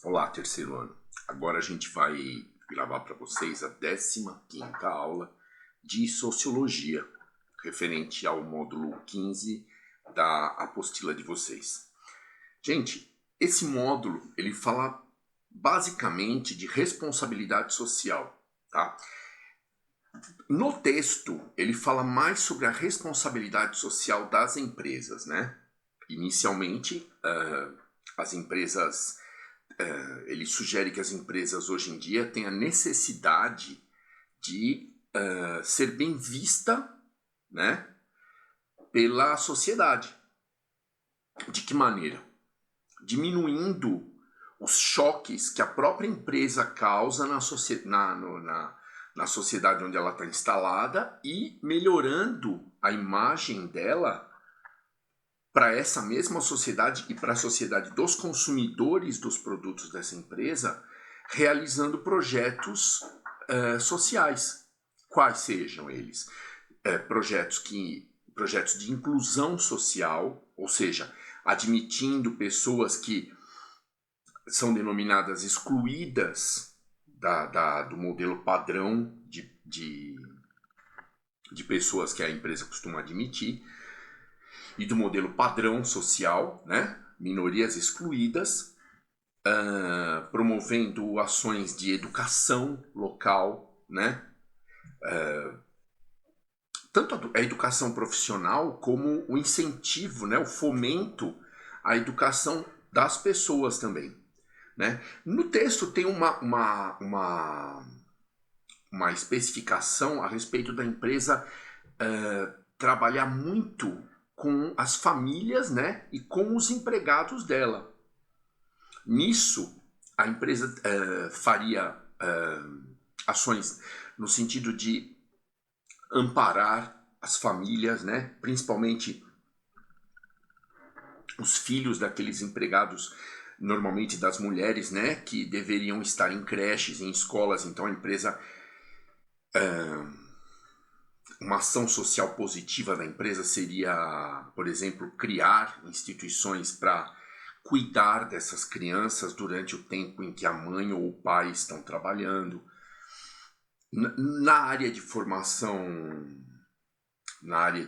Olá, terceiro ano. Agora a gente vai gravar para vocês a 15ª aula de Sociologia, referente ao módulo 15 da apostila de vocês. Gente, esse módulo, ele fala basicamente de responsabilidade social, tá? No texto, ele fala mais sobre a responsabilidade social das empresas, né? Inicialmente, as empresas... ele sugere que as empresas hoje em dia têm a necessidade de ser bem vista, né, pela sociedade. De que maneira? Diminuindo os choques que a própria empresa causa na sociedade onde ela está instalada e melhorando a imagem dela para essa mesma sociedade e para a sociedade dos consumidores dos produtos dessa empresa, realizando projetos sociais, quais sejam eles. Projetos de inclusão social, ou seja, admitindo pessoas que são denominadas excluídas do modelo padrão de pessoas que a empresa costuma admitir, e do modelo padrão social, né? Minorias excluídas, promovendo ações de educação local, né? Tanto a educação profissional como o incentivo, né? O fomento à educação das pessoas também, né? No texto tem uma especificação a respeito da empresa trabalhar muito com as famílias, né, e com os empregados dela. Nisso, a empresa faria ações no sentido de amparar as famílias, né, principalmente os filhos daqueles empregados, normalmente das mulheres, né, que deveriam estar em creches, em escolas. Então a empresa... uma ação social positiva da empresa seria, por exemplo, criar instituições para cuidar dessas crianças durante o tempo em que a mãe ou o pai estão trabalhando. Na área de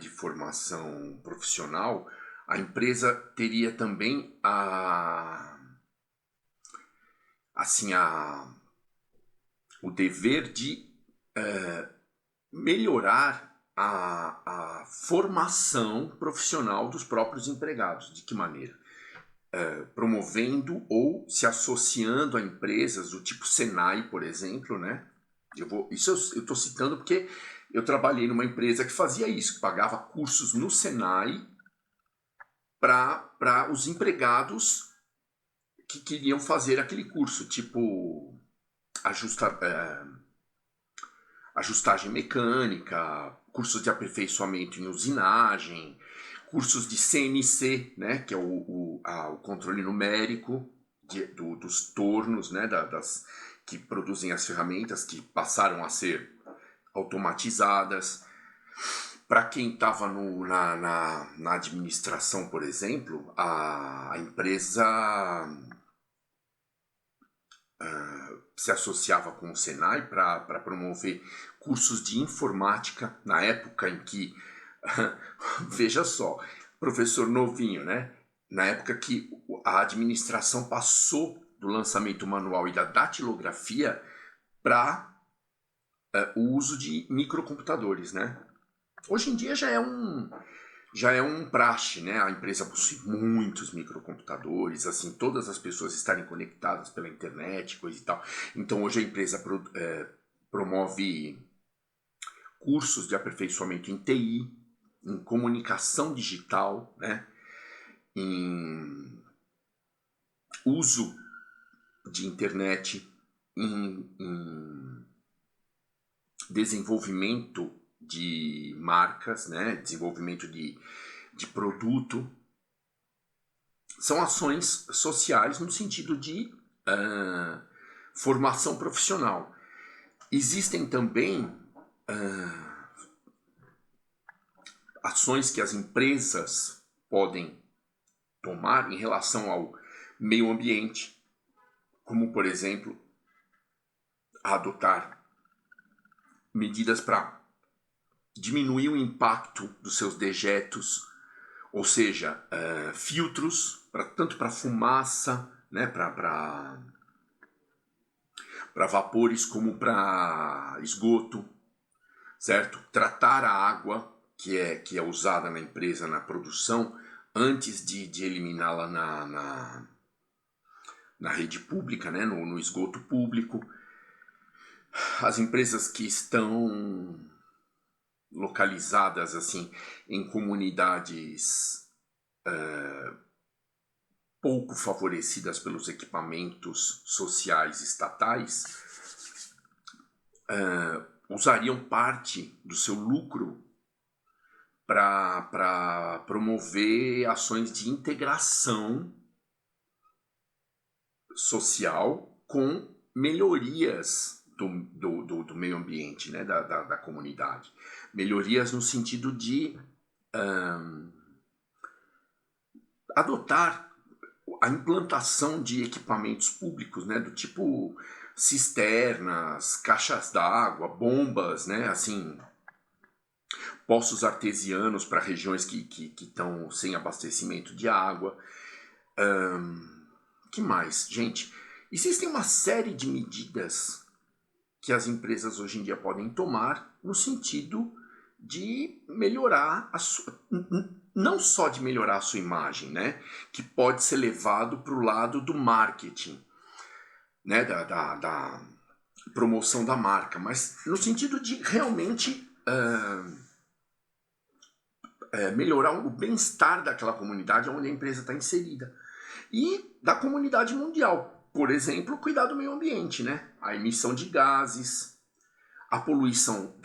formação profissional, a empresa teria também o dever de melhorar a formação profissional dos próprios empregados. De que maneira? Promovendo ou se associando a empresas do tipo Senai, por exemplo, né? Eu estou citando porque eu trabalhei numa empresa que fazia isso, que pagava cursos no Senai para os empregados que queriam fazer aquele curso, tipo ajustagem mecânica, cursos de aperfeiçoamento em usinagem, cursos de CNC, né, que é o controle numérico dos tornos, né, que produzem as ferramentas que passaram a ser automatizadas. Para quem estava na administração, por exemplo, a empresa se associava com o Senai para promover cursos de informática, na época em que, veja só, professor novinho, né? Na época que a administração passou do lançamento manual e da datilografia para o uso de microcomputadores, né? Hoje em dia já é um praxe, né? A empresa possui muitos microcomputadores, assim, todas as pessoas estarem conectadas pela internet, coisa e tal. Então hoje a empresa promove cursos de aperfeiçoamento em TI, em comunicação digital, né? Em uso de internet, em desenvolvimento de marcas, né? Desenvolvimento de produto. São ações sociais no sentido de formação profissional. Existem também ações que as empresas podem tomar em relação ao meio ambiente, como por exemplo, adotar medidas para diminuir o impacto dos seus dejetos, ou seja, filtros, tanto para fumaça, né, para vapores como para esgoto, certo? Tratar a água que é usada na empresa, na produção, antes de eliminá-la na rede pública, né, no esgoto público. As empresas que estão localizadas assim em comunidades pouco favorecidas pelos equipamentos sociais estatais usariam parte do seu lucro para promover ações de integração social com melhorias do meio ambiente, né, da comunidade. Melhorias no sentido de adotar a implantação de equipamentos públicos, né, do tipo cisternas, caixas d'água, bombas, né, assim, poços artesianos para regiões que estão sem abastecimento de água. Que mais? Gente, existem uma série de medidas que as empresas hoje em dia podem tomar no sentido de melhorar a sua, não só de melhorar a sua imagem, né, que pode ser levado para o lado do marketing, né, da promoção da marca, mas no sentido de realmente melhorar o bem-estar daquela comunidade onde a empresa está inserida e da comunidade mundial. Por exemplo, cuidar do meio ambiente, né? A emissão de gases, a poluição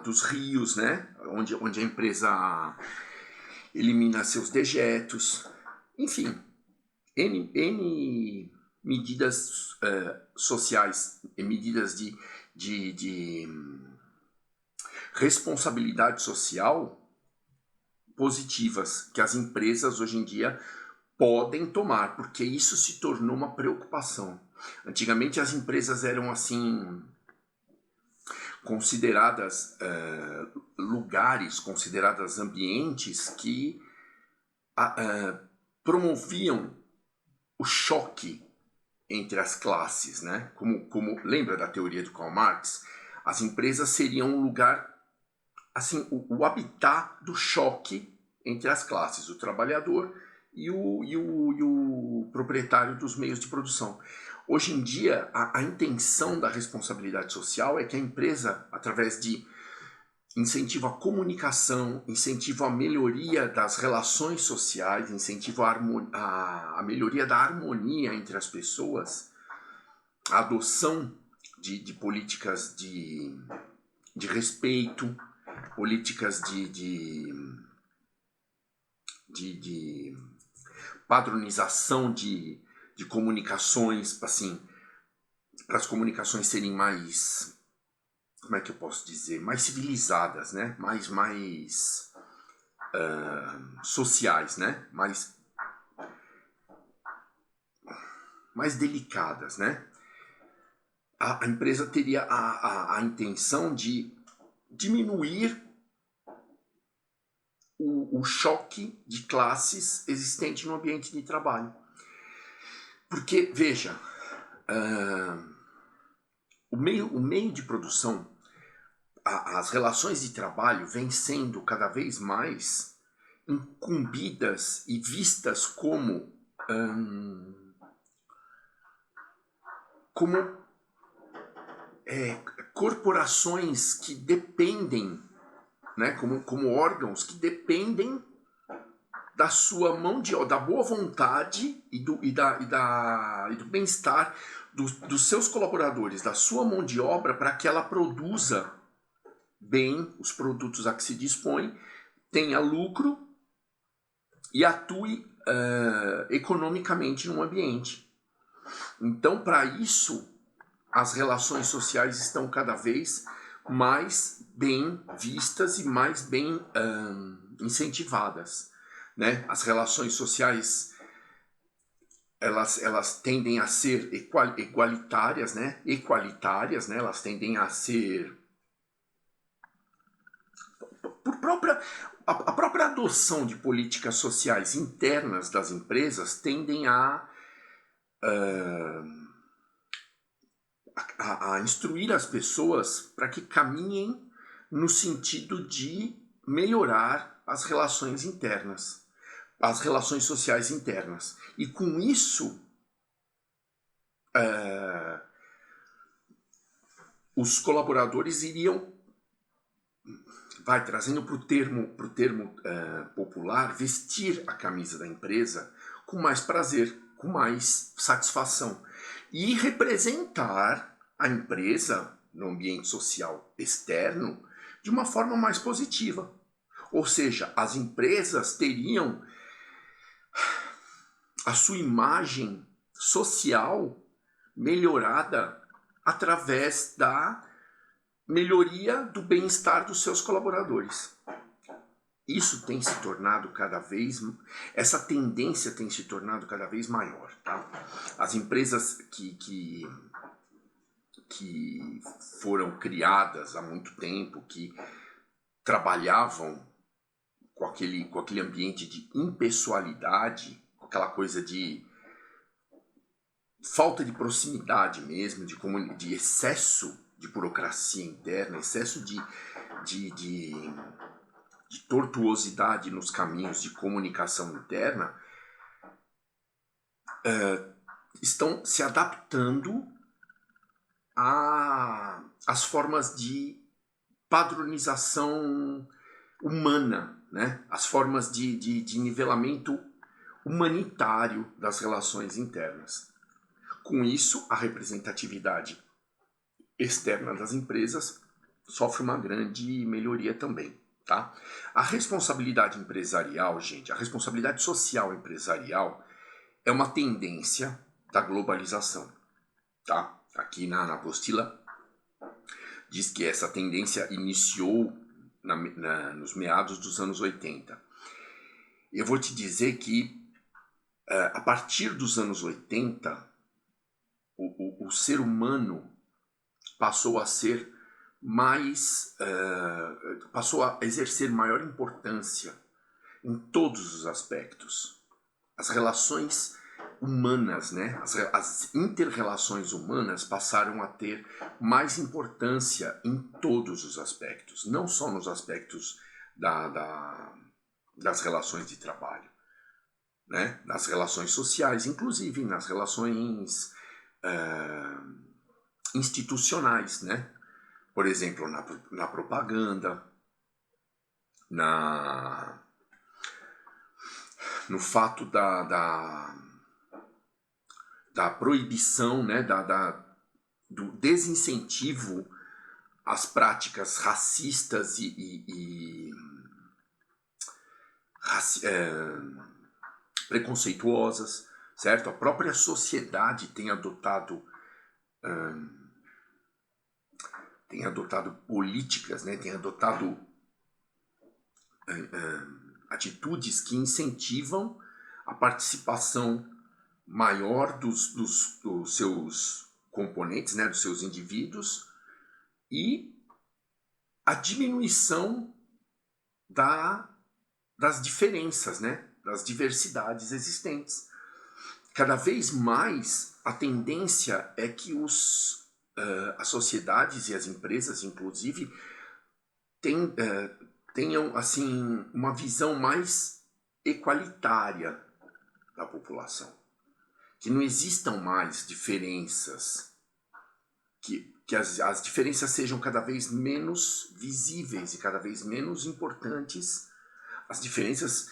dos rios, né? Onde a empresa elimina seus dejetos. Enfim, N medidas sociais, medidas de responsabilidade social positivas que as empresas hoje em dia podem tomar, porque isso se tornou uma preocupação. Antigamente as empresas eram assim consideradas lugares, consideradas ambientes que promoviam o choque entre as classes, né? Como lembra da teoria do Karl Marx? As empresas seriam um lugar, assim, o habitat do choque entre as classes, o trabalhador e o proprietário dos meios de produção. Hoje em dia, a intenção da responsabilidade social é que a empresa, através de incentivo à comunicação, incentivo à melhoria das relações sociais, incentivo à melhoria da harmonia entre as pessoas, a adoção de políticas de respeito, políticas de padronização de comunicações, assim, para as comunicações serem mais, como é que eu posso dizer, mais civilizadas, né? Mais sociais, né? Mais delicadas, né? A empresa teria a intenção de diminuir o choque de classes existente no ambiente de trabalho. Porque, veja, o meio de produção, as relações de trabalho vêm sendo cada vez mais incumbidas e vistas como corporações que dependem, né, como órgãos que dependem da sua mão de obra, da boa vontade e do bem-estar dos seus colaboradores, da sua mão de obra, para que ela produza bem os produtos a que se dispõe, tenha lucro e atue economicamente no ambiente. Então, para isso, as relações sociais estão cada vez mais bem vistas e mais bem incentivadas, né? As relações sociais elas tendem a ser igualitárias, né? Equalitárias, né? Elas tendem a ser a própria adoção de políticas sociais internas das empresas tendem a instruir as pessoas para que caminhem no sentido de melhorar as relações internas, as relações sociais internas. E com isso, os colaboradores iriam, trazendo para o termo popular, vestir a camisa da empresa com mais prazer, com mais satisfação. E representar a empresa no ambiente social externo de uma forma mais positiva. Ou seja, as empresas teriam a sua imagem social melhorada através da melhoria do bem-estar dos seus colaboradores. Isso tem se tornado essa tendência tem se tornado cada vez maior, tá? As empresas que foram criadas há muito tempo, que trabalhavam com aquele ambiente de impessoalidade, com aquela coisa de falta de proximidade mesmo, de excesso de burocracia interna, excesso de tortuosidade nos caminhos de comunicação interna, estão se adaptando às formas de padronização humana, né? As formas de nivelamento humanitário das relações internas. Com isso, a representatividade externa das empresas sofre uma grande melhoria também, tá? A responsabilidade empresarial, gente, a responsabilidade social empresarial é uma tendência da globalização, tá? Aqui na apostila diz que essa tendência iniciou nos meados dos anos 80. Eu vou te dizer que a partir dos anos 80, o ser humano passou a ser passou a exercer maior importância em todos os aspectos. As relações humanas, né? As inter-relações humanas passaram a ter mais importância em todos os aspectos, não só nos aspectos das relações de trabalho, né? Nas relações sociais, inclusive nas relações institucionais, né? Por exemplo, na propaganda, no fato da proibição, né? Do desincentivo às práticas racistas preconceituosas, certo? A própria sociedade tem adotado políticas, né? Tem adotado atitudes que incentivam a participação maior dos seus componentes, né? Dos seus indivíduos, e a diminuição das diferenças, né? Das diversidades existentes. Cada vez mais a tendência é que as sociedades e as empresas, inclusive, tenham assim, uma visão mais equalitária da população. Que não existam mais diferenças, que as diferenças sejam cada vez menos visíveis e cada vez menos importantes. As diferenças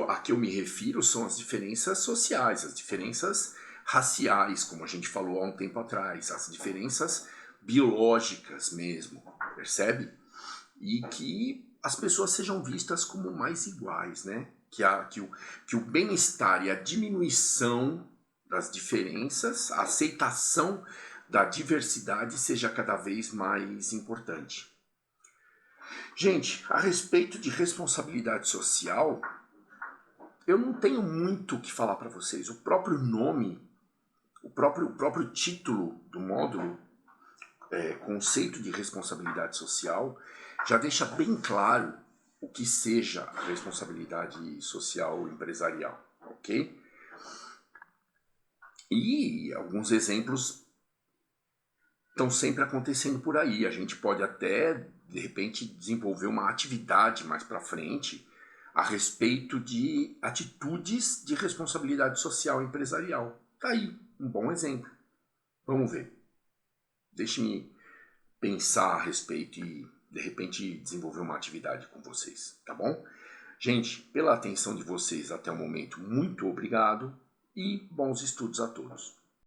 a que eu me refiro são as diferenças sociais, as diferenças raciais, como a gente falou há um tempo atrás, as diferenças biológicas mesmo, percebe? E que as pessoas sejam vistas como mais iguais, né? Que o bem-estar e a diminuição das diferenças, a aceitação da diversidade seja cada vez mais importante. Gente, a respeito de responsabilidade social, eu não tenho muito o que falar para vocês. O próprio nome, o próprio título do módulo, conceito de responsabilidade social, já deixa bem claro o que seja a responsabilidade social empresarial, ok? E alguns exemplos estão sempre acontecendo por aí. A gente pode até, de repente, desenvolver uma atividade mais para frente a respeito de atitudes de responsabilidade social empresarial. Tá aí, um bom exemplo. Vamos ver. Deixe-me pensar a respeito e, de repente, desenvolver uma atividade com vocês, tá bom? Gente, pela atenção de vocês até o momento, muito obrigado e bons estudos a todos.